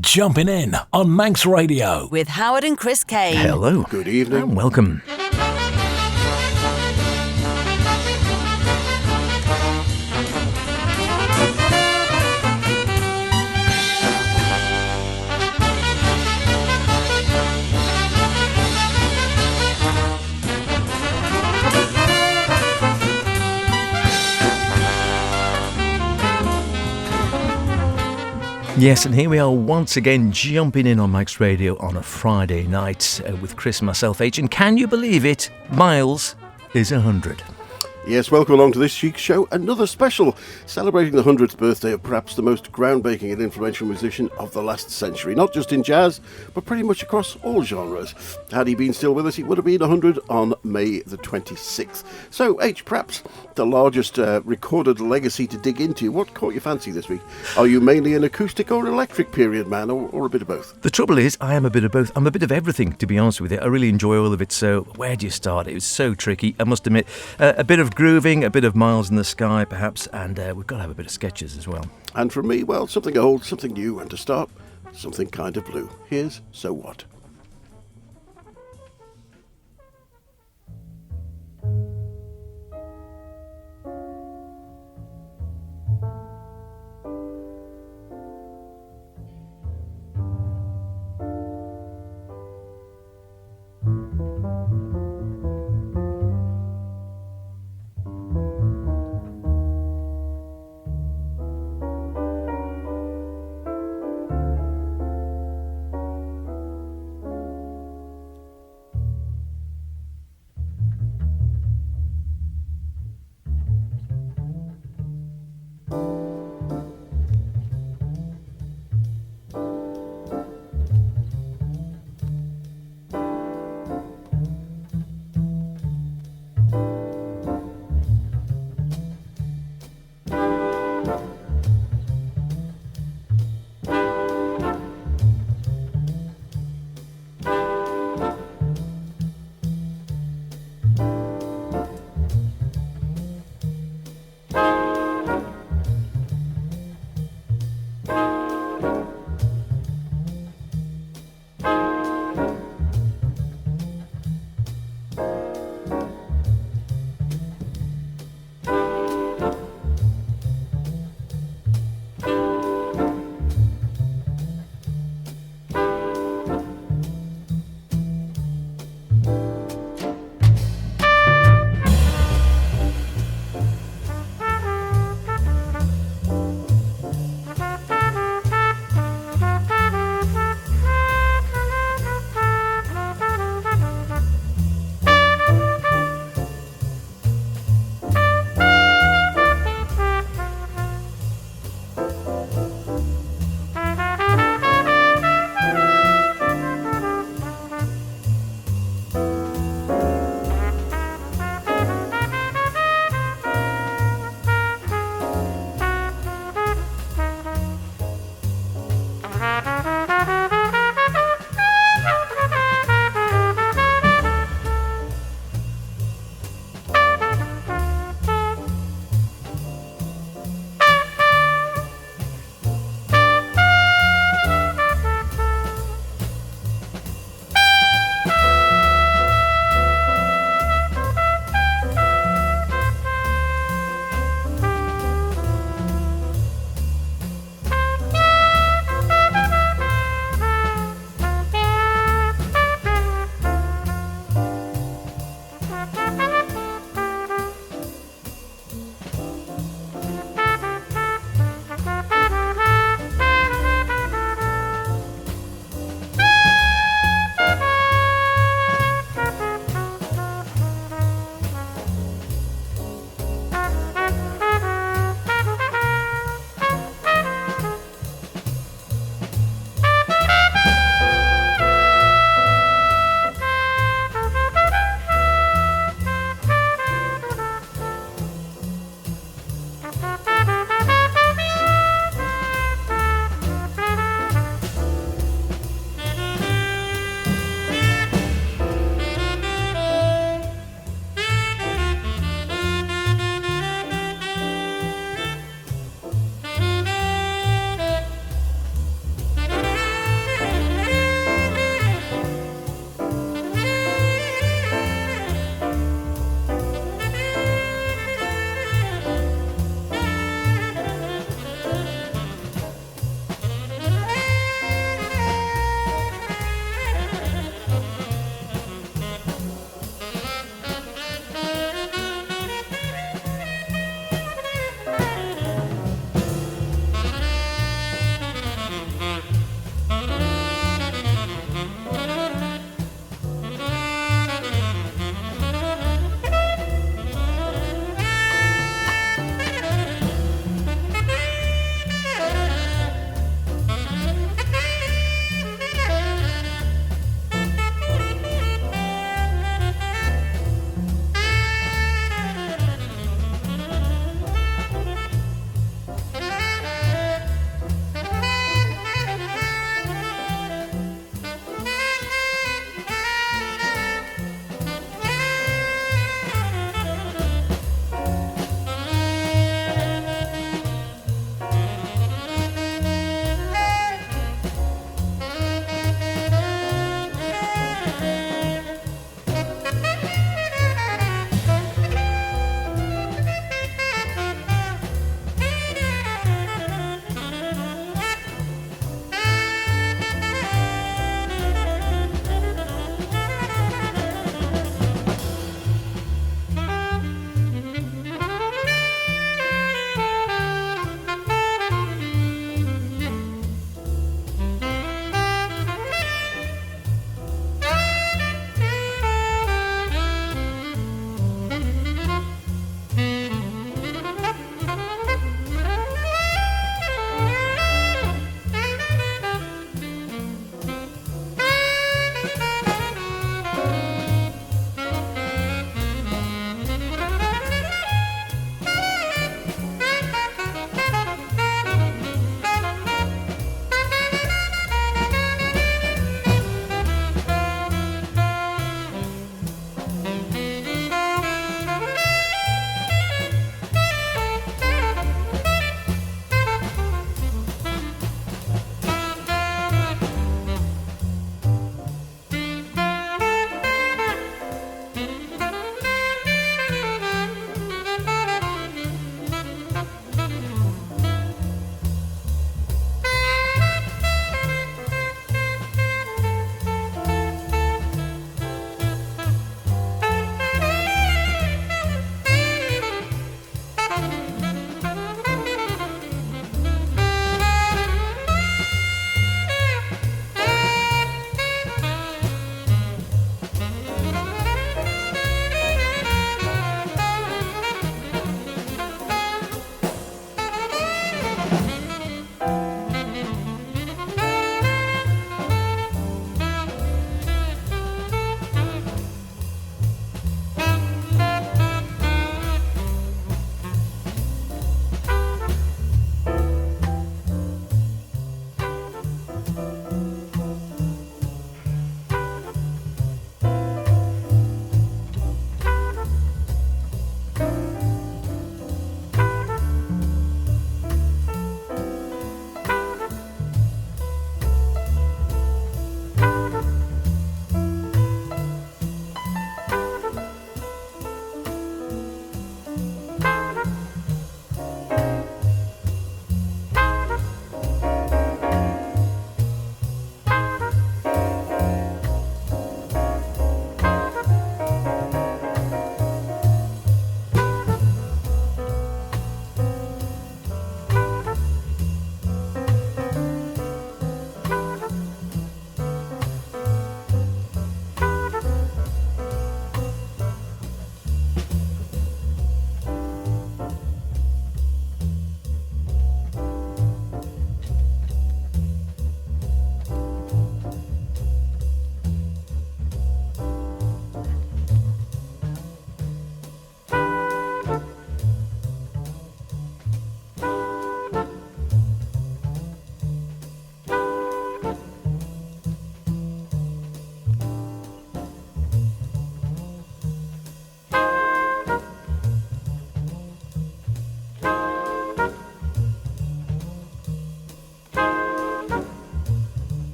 Jumpin' In on Manx Radio. With Howard and Chris Kane. Hello. Good evening. And welcome. Yes, and here we are once again jumping in on Manx Radio on a Friday night with Chris, myself, H. And can you believe it? Miles is 100. Yes, welcome along to this week's show. Another special celebrating the 100th birthday of perhaps the most groundbreaking and influential musician of the last century. Not just in jazz, but pretty much across all genres. Had he been still with us, he would have been 100 on May the 26th. So, H, perhaps the largest recorded legacy to dig into. What caught your fancy this week? Are you mainly an acoustic or an electric period man, or a bit of both? The trouble is, I am a bit of both. I'm a bit of everything, to be honest with you. I really enjoy all of it. So, where do you start? It was so tricky, I must admit. A bit of grooving, a bit of Miles in the Sky, perhaps, and we've got to have a bit of sketches as well. And from me, well, something old, something new, and to start, something kind of blue. Here's So What?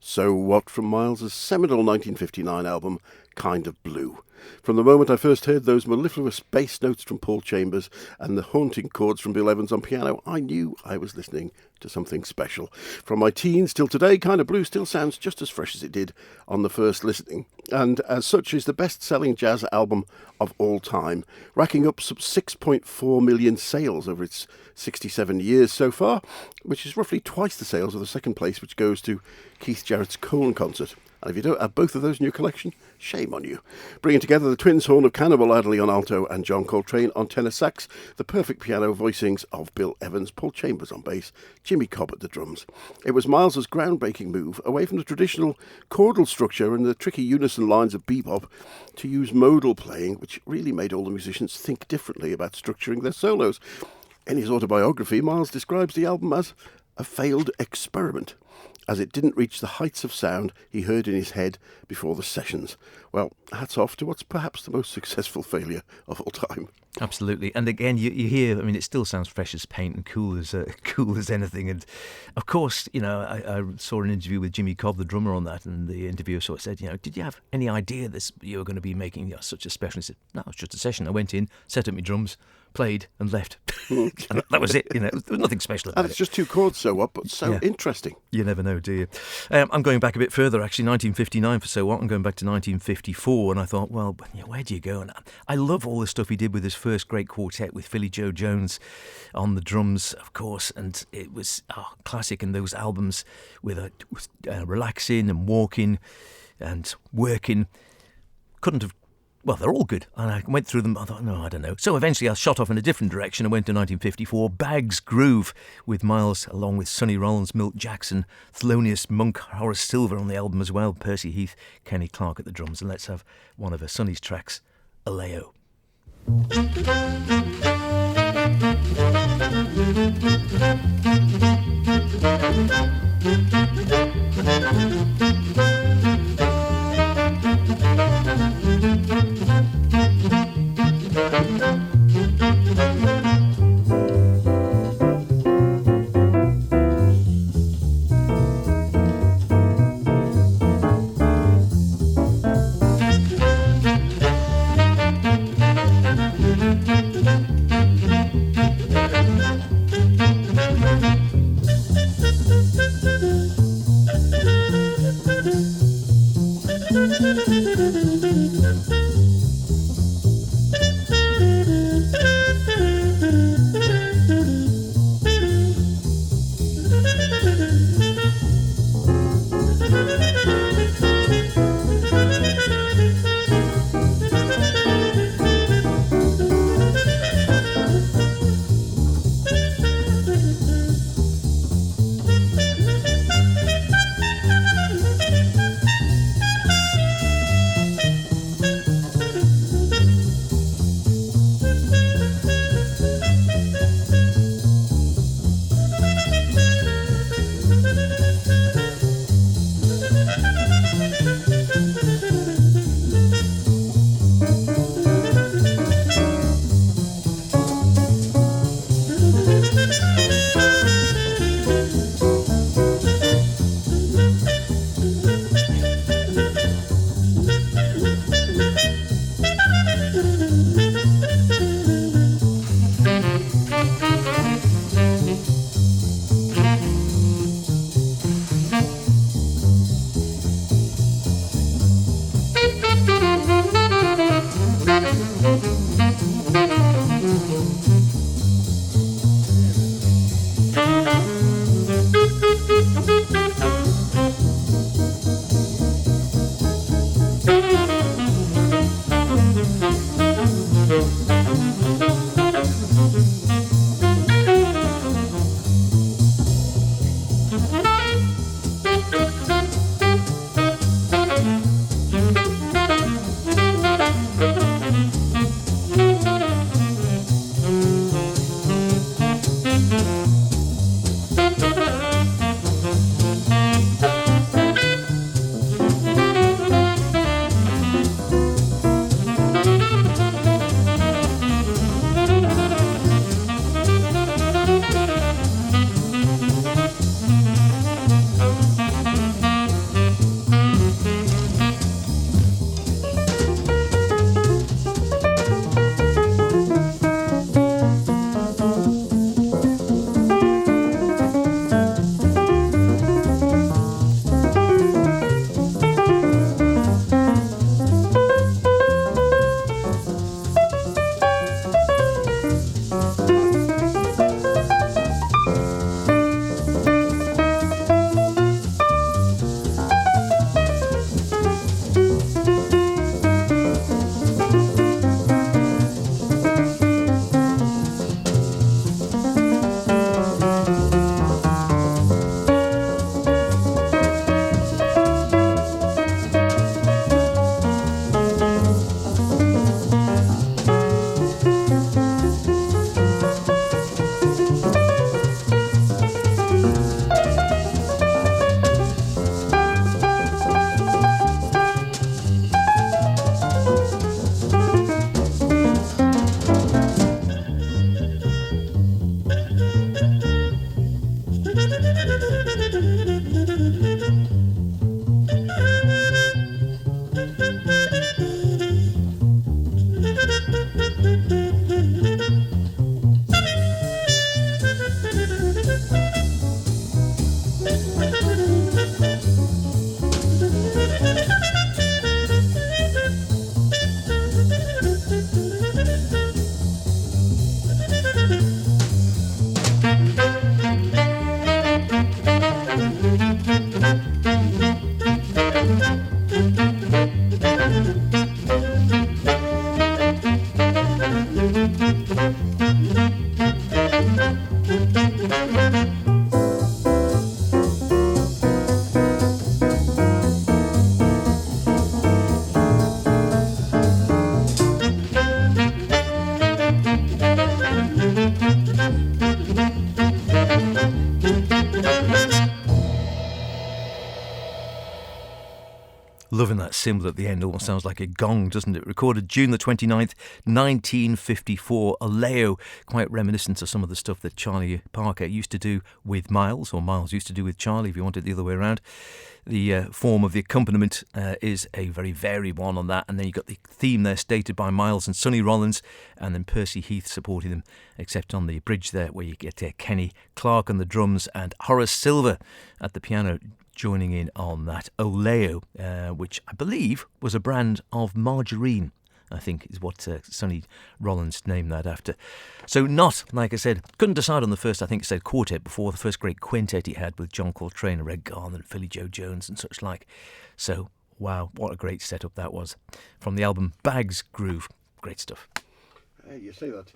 So What from Miles's seminal 1959 album, Kind of Blue. From the moment I first heard those mellifluous bass notes from Paul Chambers and the haunting chords from Bill Evans on piano, I knew I was listening to something special. From my teens till today, Kind of Blue still sounds just as fresh as it did on the first listening, and as such is the best-selling jazz album of all time, racking up some 6.4 million sales over its 67 years so far, which is roughly twice the sales of the second place, which goes to Keith Jarrett's Cone concert. And if you don't have both of those in your collection, shame on you. Bringing together the twins horn of Cannibal Adderley on alto and John Coltrane on tenor sax, the perfect piano voicings of Bill Evans, Paul Chambers on bass, Jimmy Cobb at the drums. It was Miles's groundbreaking move away from the traditional chordal structure and the tricky unison lines of bebop to use modal playing, which really made all the musicians think differently about structuring their solos. In his autobiography, Miles describes the album as a failed experiment, as it didn't reach the heights of sound he heard in his head before the sessions. Well, hats off to what's perhaps the most successful failure of all time. Absolutely. And again, you hear, I mean, it still sounds fresh as paint and cool as anything. And of course, you know, I saw an interview with Jimmy Cobb, the drummer, on that, and the interviewer sort of said, you know, did you have any idea this you were going to be making such a special? He said, no, it was just a session. I went in, set up my drums, played and left. And that was it. You know, there was nothing special about it. And it's just two chords So What, but so interesting. You never know, do you? I'm going back a bit further, actually, 1959 for So What. I'm going back to 1954, and I thought, well, you know, where do you go? And I love all the stuff he did with his first great quartet with Philly Joe Jones on the drums, of course, and it was classic in those albums with relaxing and walking and working. Couldn't have. Well, they're all good. And I went through them. I thought, no, I don't know. So eventually I shot off in a different direction and went to 1954. Bag's Groove with Miles, along with Sonny Rollins, Milt Jackson, Thelonious Monk, Horace Silver on the album as well, Percy Heath, Kenny Clark at the drums. And let's have one of Sonny's tracks, Aleo. symbol at the end almost sounds like a gong, doesn't it? Recorded June the 29th, 1954. A Leo, quite reminiscent of some of the stuff that Charlie Parker used to do with Miles, or Miles used to do with Charlie, if you want it the other way around. The form of the accompaniment is a very varied one on that, and then you've got the theme there stated by Miles and Sonny Rollins, and then Percy Heath supporting them, except on the bridge there where you get Kenny Clark on the drums and Horace Silver at the piano joining in on that. Oleo, which I believe was a brand of margarine, I think is what Sonny Rollins named that after. So not, like I said, couldn't decide on the first, I think it said quartet before, the first great quintet he had with John Coltrane, Red Garland, Philly Joe Jones and such like. So, wow, what a great setup that was. From the album Bags Groove. Great stuff. You say that.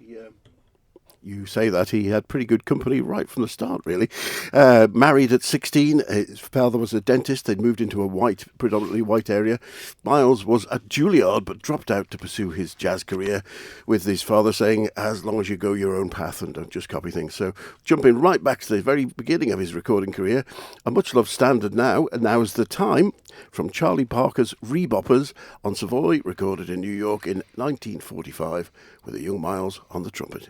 You say that he had pretty good company right from the start, really. Married at 16, his father was a dentist. They'd moved into a predominantly white area. Miles was at Juilliard, but dropped out to pursue his jazz career, with his father saying, as long as you go your own path and don't just copy things. So jumping right back to the very beginning of his recording career, a much-loved standard now, and Now's the Time, from Charlie Parker's Reboppers on Savoy, recorded in New York in 1945, with a young Miles on the trumpet.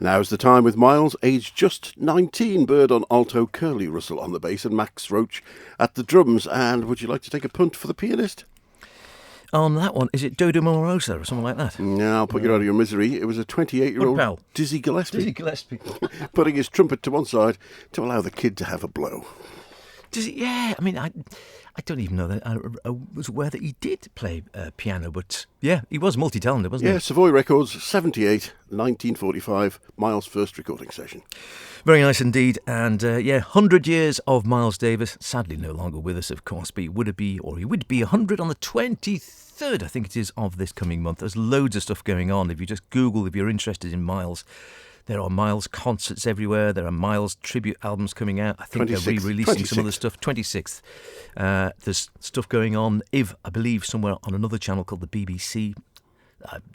Now's the Time with Miles, aged just 19, Bird on alto, Curly Russell on the bass and Max Roach at the drums. And would you like to take a punt for the pianist? On that one, is it Dodo Morosa or something like that? No, I'll put you out of your misery. It was a 28-year-old Dizzy Gillespie. Putting his trumpet to one side to allow the kid to have a blow. Does it? Yeah, I mean, I I don't even know that I was aware that he did play piano, but yeah, he was multi-talented, wasn't he? Yeah, Savoy Records, 78, 1945, Miles' first recording session. Very nice indeed. And 100 years of Miles Davis. Sadly, no longer with us, of course, but he would be 100 on the 23rd, I think it is, of this coming month. There's loads of stuff going on. If you just Google, if you're interested in Miles, there are Miles concerts everywhere. There are Miles tribute albums coming out. I think they're re-releasing some other stuff. 26th. There's stuff going on, I believe, somewhere on another channel called the BBC.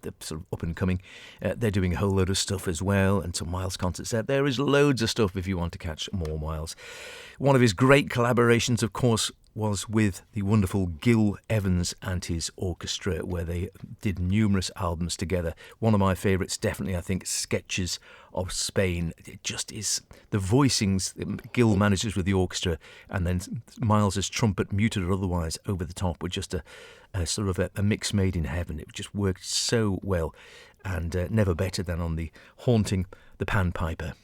They're sort of up and coming. They're doing a whole load of stuff as well, and some Miles concerts there. There is loads of stuff if you want to catch more Miles. One of his great collaborations, of course, was with the wonderful Gil Evans and his orchestra, where they did numerous albums together. One of my favourites, definitely, I think, Sketches of Spain. It just is the voicings that Gil manages with the orchestra, and then Miles's trumpet, muted or otherwise, over the top, were just a sort of a mix made in heaven. It just worked so well, and never better than on the haunting the panpiper.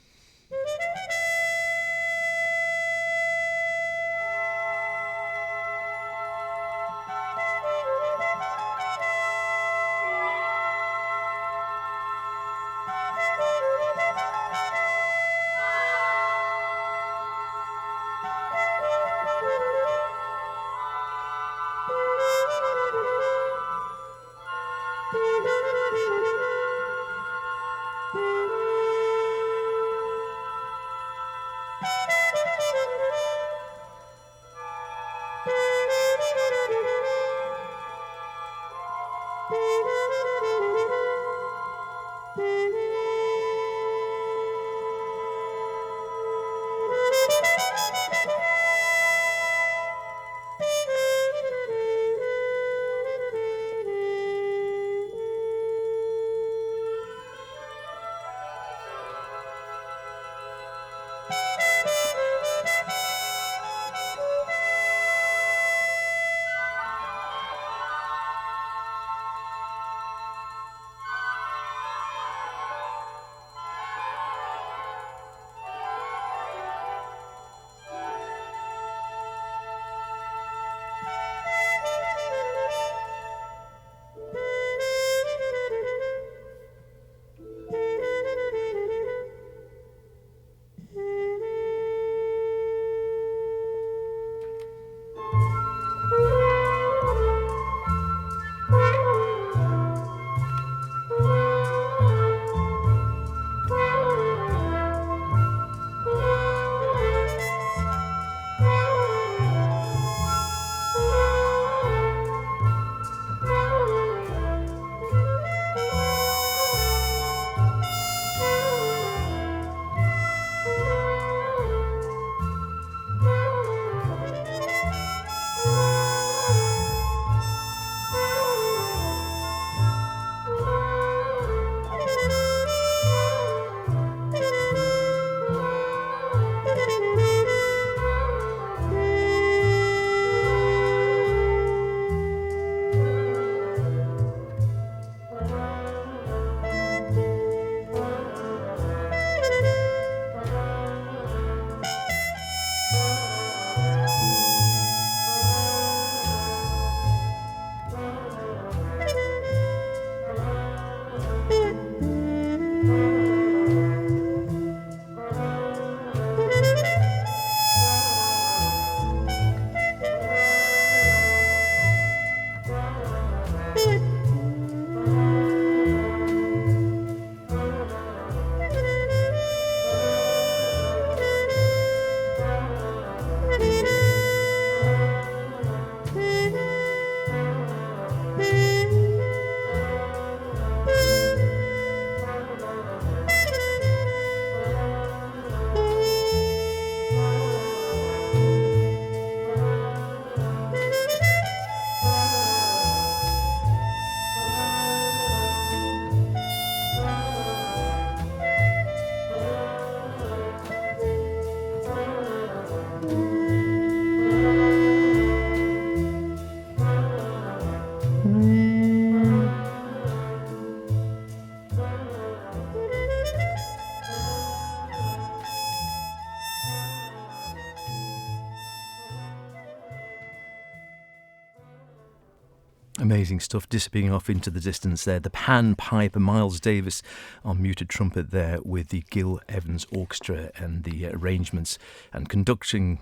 Amazing stuff, disappearing off into the distance there. The pan piper Miles Davis on muted trumpet there with the Gil Evans Orchestra and the arrangements and conducting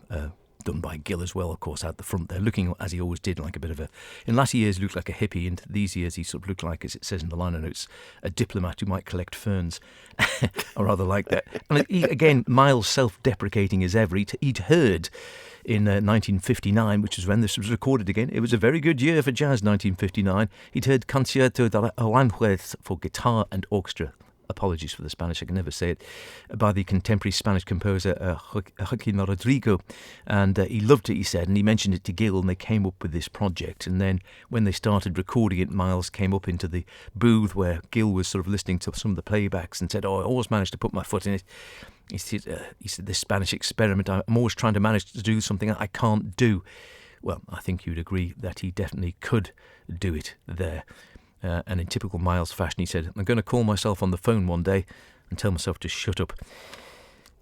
done by Gil as well, of course, out the front there, looking as he always did, like a bit of a... In latter years, he looked like a hippie, and these years he sort of looked like, as it says in the liner notes, a diplomat who might collect ferns, or rather like that. And again, Miles self-deprecating as ever. He'd heard in 1959, which is when this was recorded again. It was a very good year for jazz, 1959. He'd heard Concierto de Aranjuez for guitar and orchestra. Apologies for the Spanish, I can never say it, by the contemporary Spanish composer Joaquin Rodrigo. And he loved it, he said, and he mentioned it to Gil, and they came up with this project. And then when they started recording it, Miles came up into the booth where Gil was sort of listening to some of the playbacks and said, I always managed to put my foot in it. He said, this Spanish experiment, I'm always trying to manage to do something I can't do. Well, I think you'd agree that he definitely could do it there. And in typical Miles fashion, he said, I'm going to call myself on the phone one day and tell myself to shut up.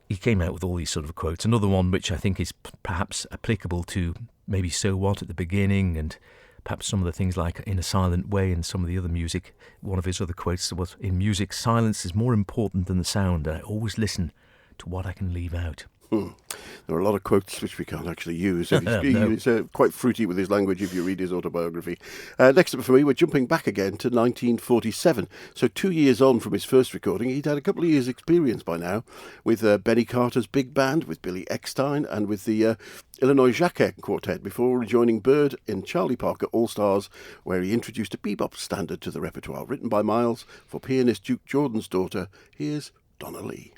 He came out with all these sort of quotes. Another one which I think is perhaps applicable to maybe So What at the beginning, and perhaps some of the things like In a Silent Way and some of the other music. One of his other quotes was, in music, silence is more important than the sound, and I always listen to what I can leave out. There are a lot of quotes which we can't actually use. No. He's quite fruity with his language if you read his autobiography. Next up for me, we're jumping back again to 1947. So 2 years on from his first recording, he'd had a couple of years' experience by now with Benny Carter's big band, with Billy Eckstine, and with the Illinois Jacquet Quartet before rejoining Bird in Charlie Parker All-Stars, where he introduced a bebop standard to the repertoire. Written by Miles for pianist Duke Jordan's daughter, here's Donna Lee.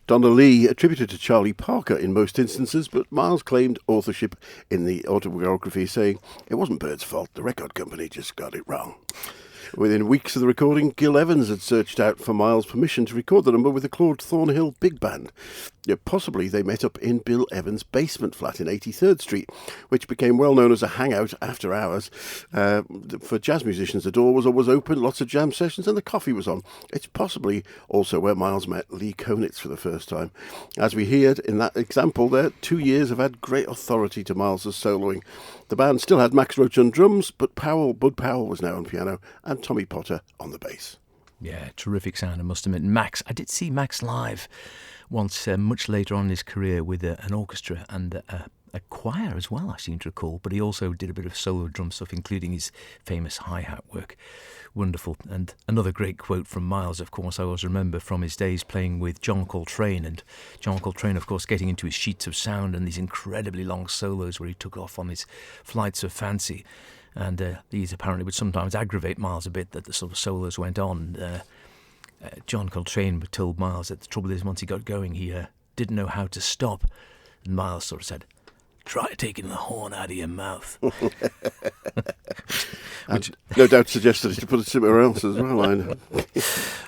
Donna Lee attributed to Charlie Parker in most instances, but Miles claimed authorship in the autobiography, saying it wasn't Bird's fault, the record company just got it wrong. Within weeks of the recording, Gil Evans had searched out for Miles' permission to record the number with the Claude Thornhill Big Band. Possibly they met up in Bill Evans' basement flat in 83rd Street, which became well known as a hangout after hours. For jazz musicians, the door was always open, lots of jam sessions, and the coffee was on. It's possibly also where Miles met Lee Konitz for the first time. As we heard in that example there, 2 years have had great authority to Miles' soloing. The band still had Max Roach on drums, but Bud Powell was now on piano and Tommy Potter on the bass. Yeah, terrific sound, I must admit. Max, I did see Max live once, much later on in his career, with an orchestra and a choir as well, I seem to recall. But he also did a bit of solo drum stuff, including his famous hi-hat work. Wonderful. And another great quote from Miles, of course, I always remember from his days playing with John Coltrane. And John Coltrane, of course, getting into his sheets of sound and these incredibly long solos where he took off on his flights of fancy. And these apparently would sometimes aggravate Miles a bit, that the sort of solos went on. John Coltrane told Miles that the trouble is, once he got going, he didn't know how to stop. And Miles sort of said, "Try taking the horn out of your mouth." Which no doubt suggested to put it somewhere else as well. I know.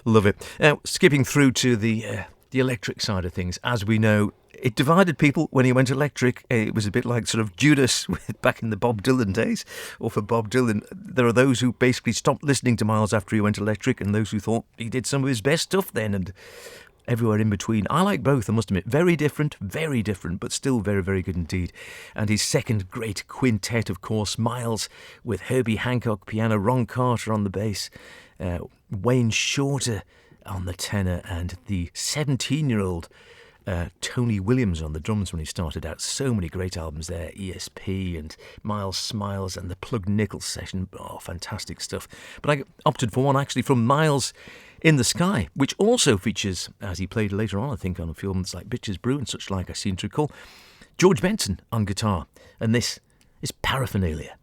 Love it. Skipping through to the electric side of things, as we know, it divided people when he went electric. It was a bit like sort of Judas back in the Bob Dylan days, or for Bob Dylan. There are those who basically stopped listening to Miles after he went electric, and those who thought he did some of his best stuff then, and everywhere in between. I like both, I must admit. Very different, but still very, very good indeed. And his second great quintet, of course, Miles with Herbie Hancock piano, Ron Carter on the bass, Wayne Shorter on the tenor, and the 17-year-old Tony Williams on the drums when he started out. So many great albums there, ESP and Miles Smiles and the Plug Nichols session. Oh, fantastic stuff. But I opted for one actually from Miles in the Sky, which also features, as he played later on, I think, on films like Bitches Brew and such like, I seem to recall, George Benson on guitar. And this is Paraphernalia.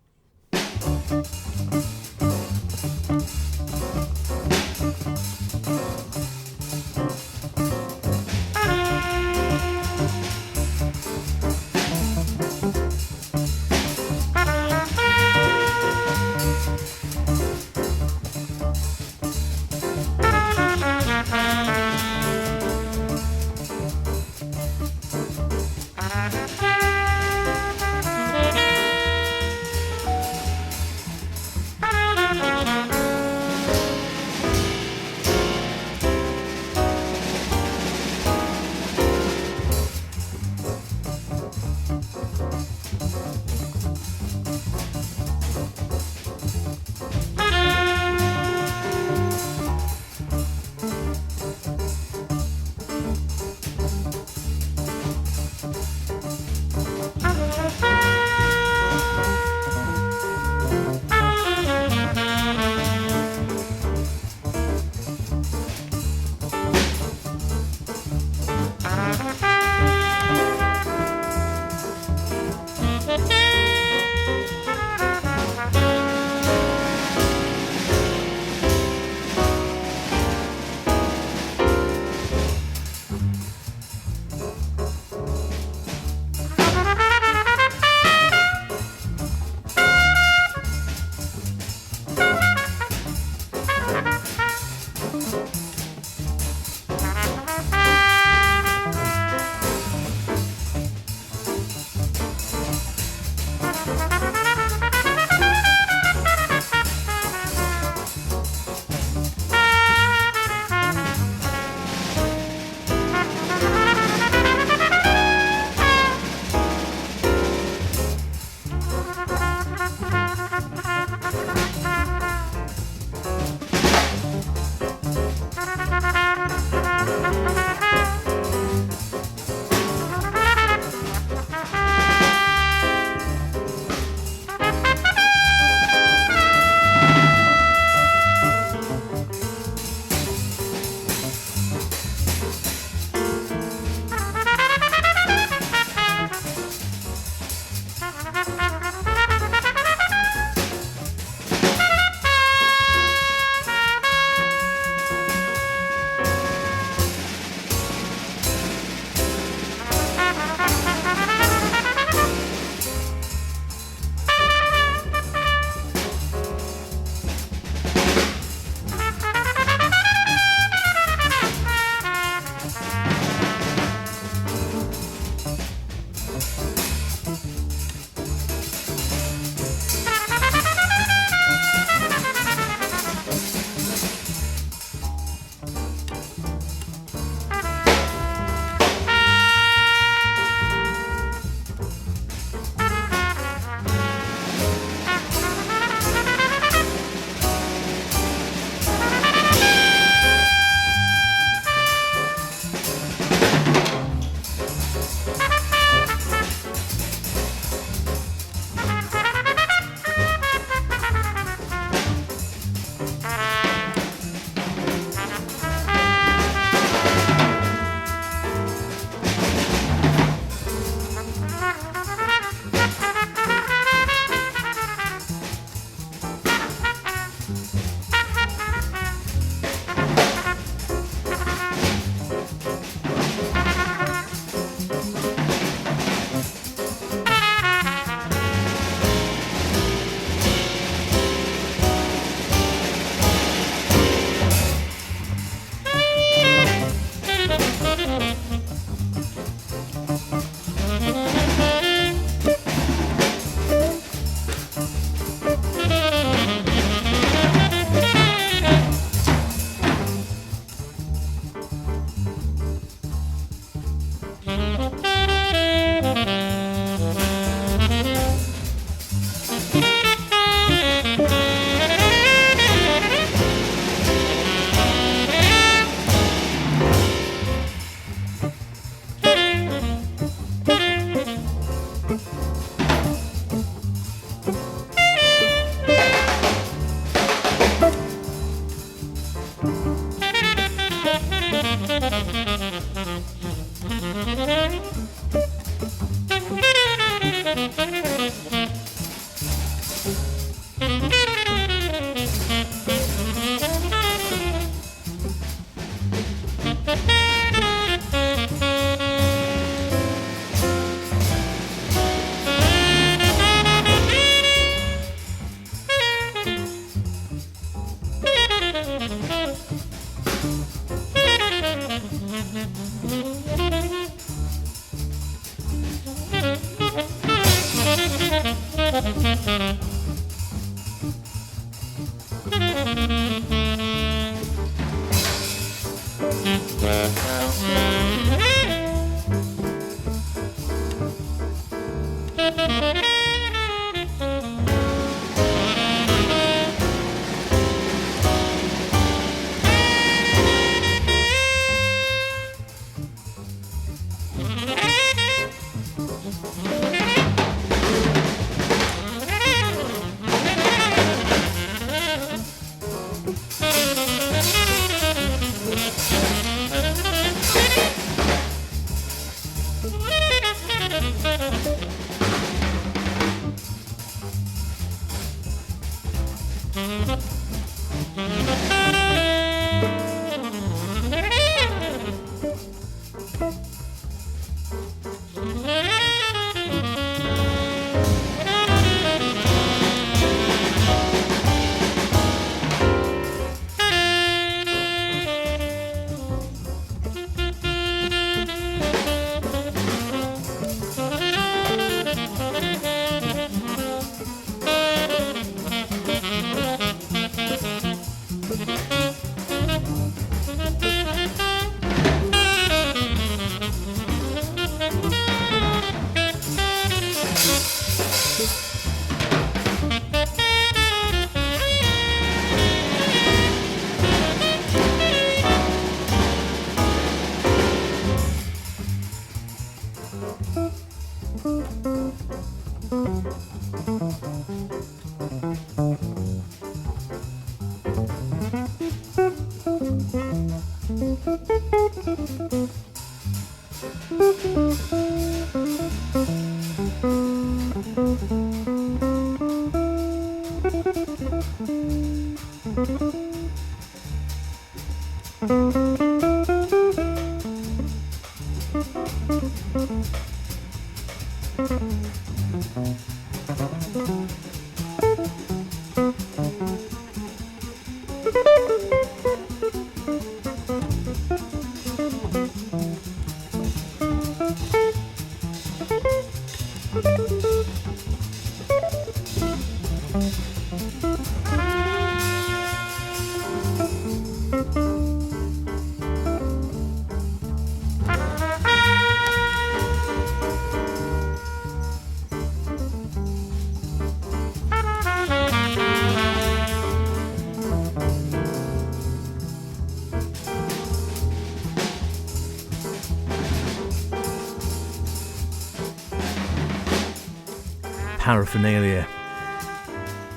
Paraphernalia,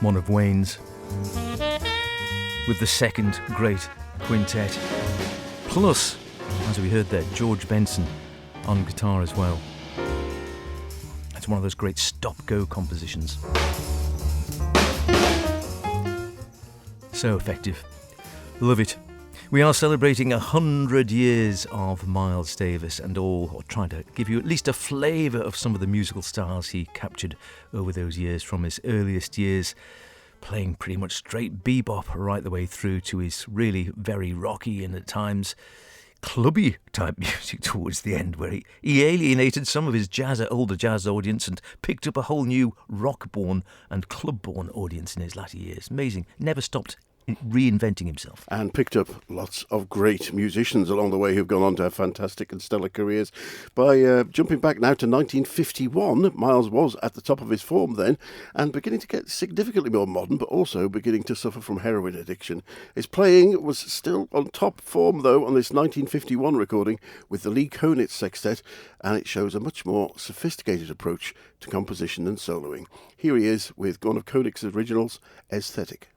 one of Wayne's, with the second great quintet, plus, as we heard there, George Benson on guitar as well. It's one of those great stop-go compositions. So effective. Love it. We are celebrating 100 years of Miles Davis and all, or trying to give you at least a flavour of some of the musical styles he captured over those years, from his earliest years, playing pretty much straight bebop right the way through to his really very rocky and at times clubby type music towards the end, where he alienated some of his older jazz audience and picked up a whole new rock-born and club-born audience in his latter years. Amazing. Never stopped reinventing himself. And picked up lots of great musicians along the way who've gone on to have fantastic and stellar careers. By jumping back now to 1951, Miles was at the top of his form then and beginning to get significantly more modern, but also beginning to suffer from heroin addiction. His playing was still on top form though on this 1951 recording with the Lee Konitz Sextet, and it shows a much more sophisticated approach to composition and soloing. Here he is with one of Konitz's originals, Aesthetic.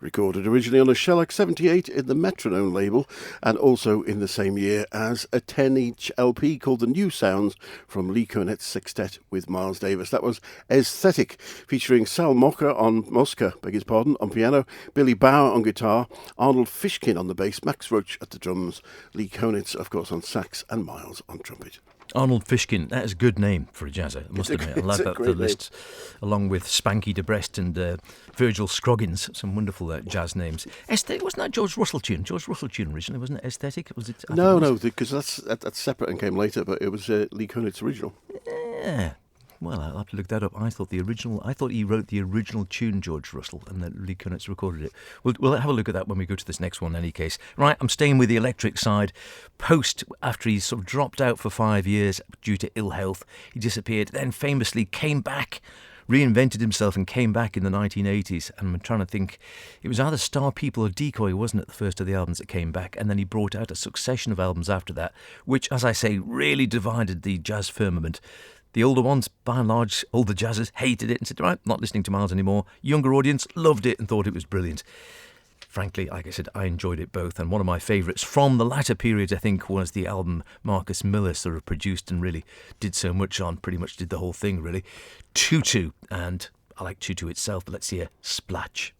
Recorded originally on a Shellac 78 in the Metronome label, and also in the same year as a 10-inch LP called The New Sounds from Lee Konitz Sextet with Miles Davis. That was Aesthetic, featuring Sal Mosca on piano, Billy Bauer on guitar, Arnold Fishkin on the bass, Max Roach at the drums, Lee Konitz, of course, on sax, and Miles on trumpet. Arnold Fishkin, that is a good name for a jazzer, I must admit. I like that for the list, along with Spanky DeBrest and Virgil Scroggins, some wonderful jazz names. Wasn't that George Russell tune? George Russell tune originally, wasn't it? Aesthetic? Was it? No, because that's separate and came later, but it was Lee Konitz original. Yeah. Well, I'll have to look that up. I thought he wrote the original tune, George Russell, and that Lee Konitz recorded it. We'll have a look at that when we go to this next one, in any case. Right, I'm staying with the electric side. After he sort of dropped out for 5 years due to ill health, he disappeared, then famously came back, reinvented himself and came back in the 1980s. And I'm trying to think, it was either Star People or Decoy, wasn't it, the first of the albums that came back? And then he brought out a succession of albums after that, which, as I say, really divided the jazz firmament. The older ones, by and large, older jazzers, hated it and said, right, not listening to Miles anymore. Younger audience loved it and thought it was brilliant. Frankly, like I said, I enjoyed it both. And one of my favourites from the latter period, I think, was the album Marcus Miller sort of produced and really did so much on, pretty much did the whole thing, really. Tutu, and I like Tutu itself, but let's hear Splatch.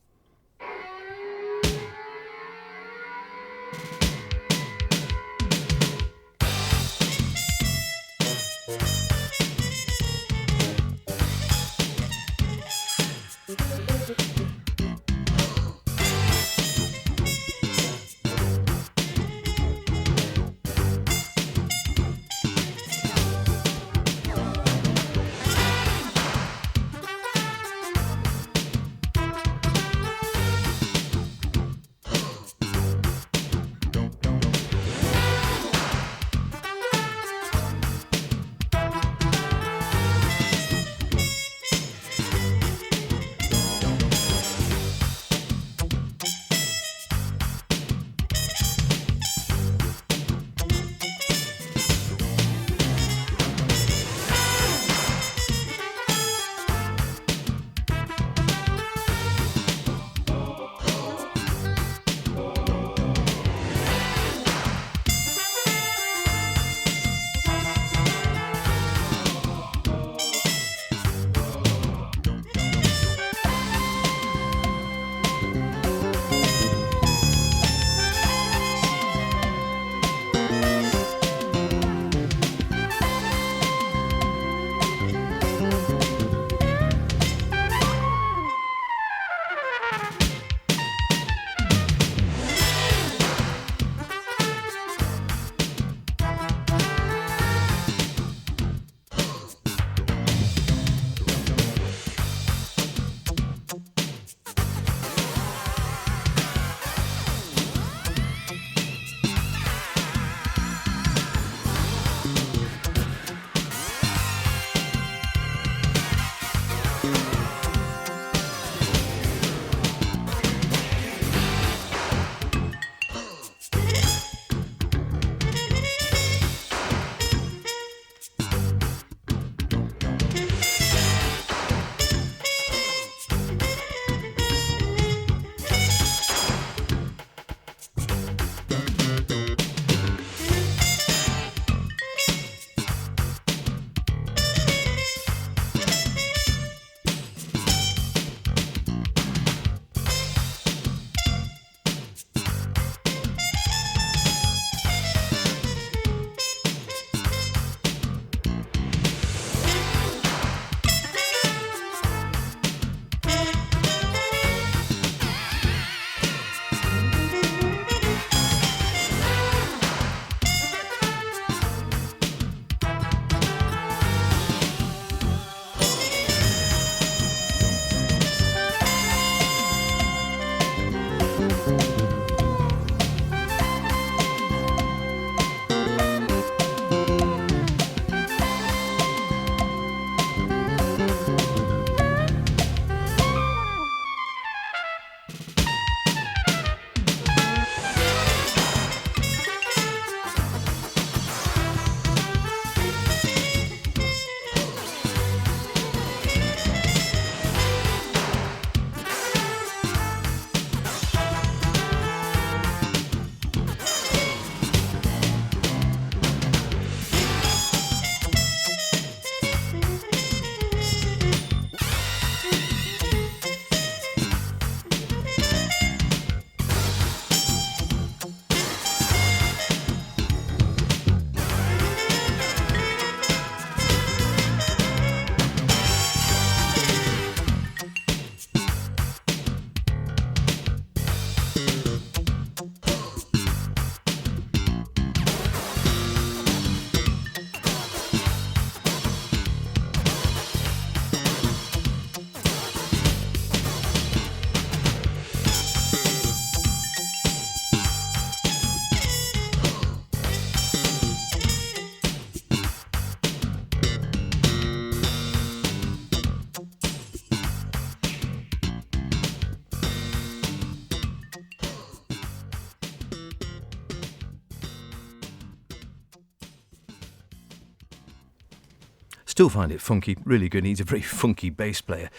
Still find it funky, really good. He's a very funky bass player.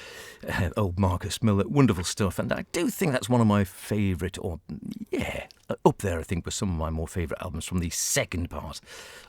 Old Marcus Miller, wonderful stuff. And I do think that's one of my favourite, up there, I think, with some of my more favourite albums from the second part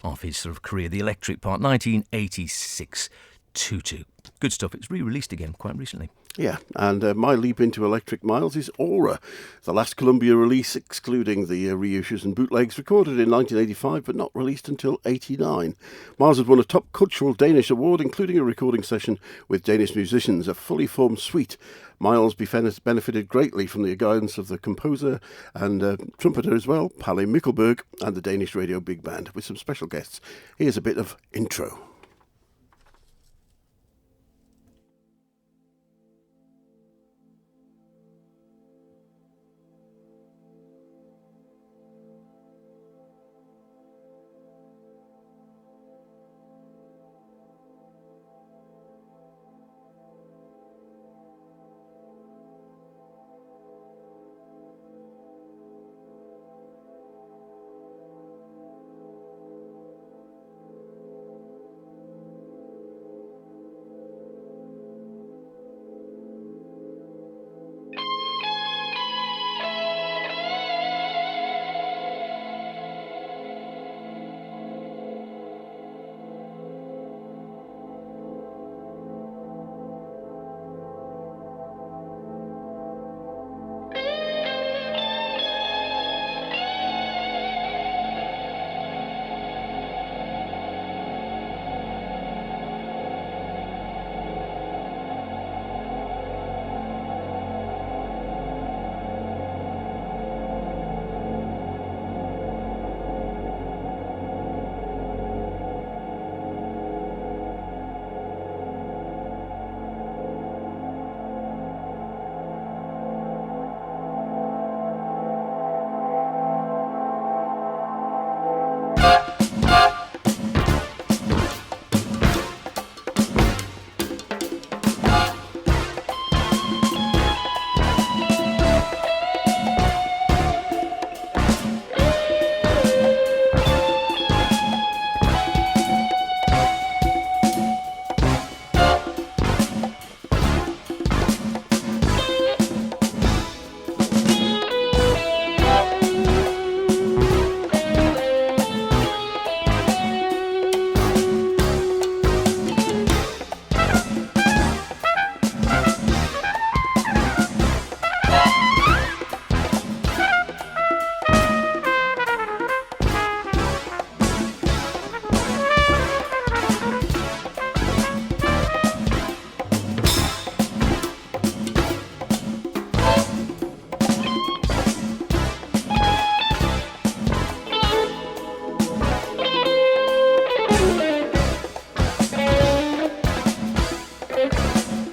of his sort of career, the electric part, 1986. Tutu. Good stuff. It's re-released again quite recently. Yeah, and my leap into electric miles is Aura, the last Columbia release, excluding the reissues and bootlegs, recorded in 1985 but not released until 89. Miles had won a top cultural Danish award, including a recording session with Danish musicians, a fully formed suite. Miles benefited greatly from the guidance of the composer and trumpeter as well, Palle Mikkelberg, and the Danish radio big band, with some special guests. Here's a bit of intro.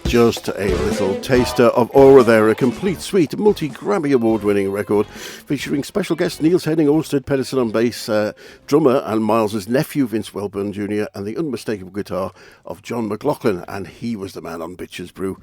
Just a little taster of Aura there, a complete suite, multi-Grammy award-winning record featuring special guest Niels Henning Orsted Pedersen on bass, drummer and Miles's nephew Vince Welburn Jr. and the unmistakable guitar of John McLaughlin, and he was the man on Bitches Brew,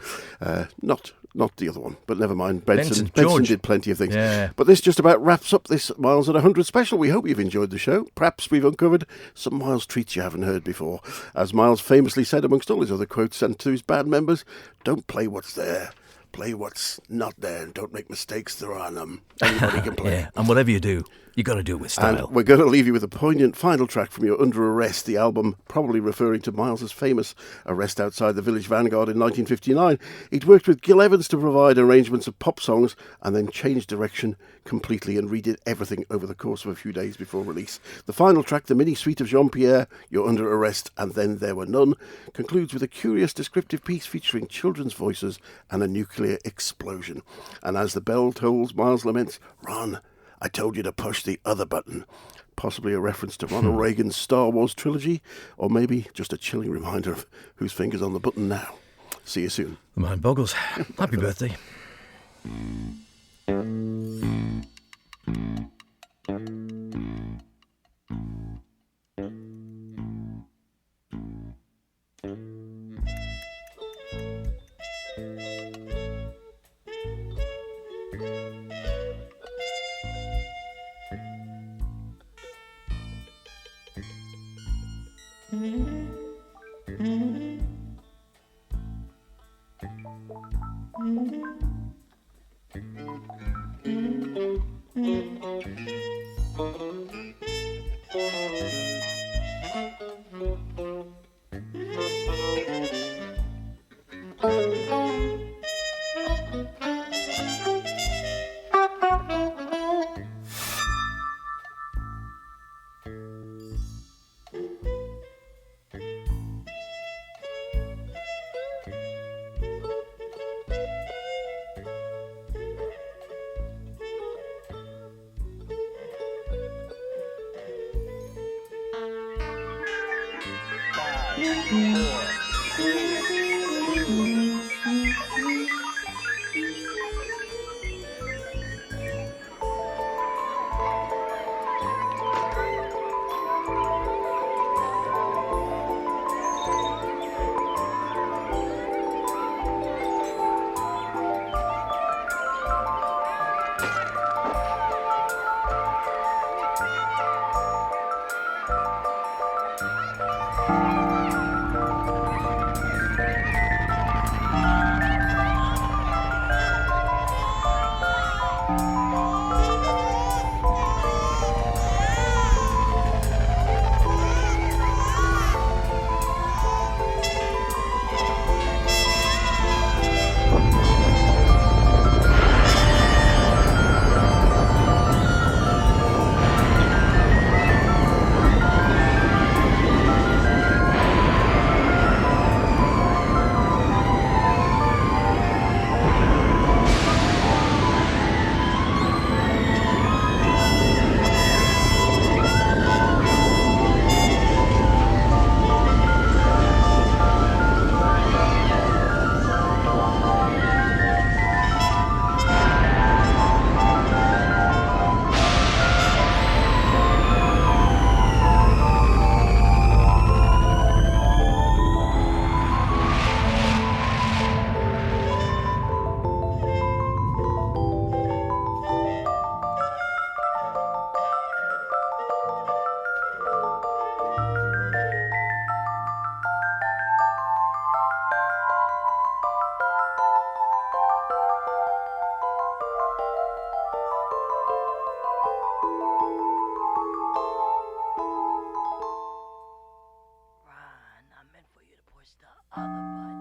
not the other one, but never mind. Benson did plenty of things. Yeah. But this just about wraps up this Miles at 100 special. We hope you've enjoyed the show. Perhaps we've uncovered some Miles treats you haven't heard before. As Miles famously said amongst all his other quotes sent to his band members, don't play what's there. Play what's not there and don't make mistakes there are none. Anybody can play. Yeah, and whatever you do, you got to do it with style. And we're going to leave you with a poignant final track from your Under Arrest, the album probably referring to Miles's famous arrest outside the Village Vanguard in 1959. He'd worked with Gil Evans to provide arrangements of pop songs and then changed direction completely and redid everything over the course of a few days before release. The final track, the mini suite of Jean-Pierre, You're Under Arrest, and Then There Were None, concludes with a curious descriptive piece featuring children's voices and a nuclear explosion. And as the bell tolls, Miles laments, "Ron, I told you to push the other button." Possibly a reference to Ronald Reagan's Star Wars trilogy, or maybe just a chilling reminder of whose finger's on the button now. See you soon. The mind boggles. Happy birthday. Mm-hmm. Run, I meant for you to push the other button.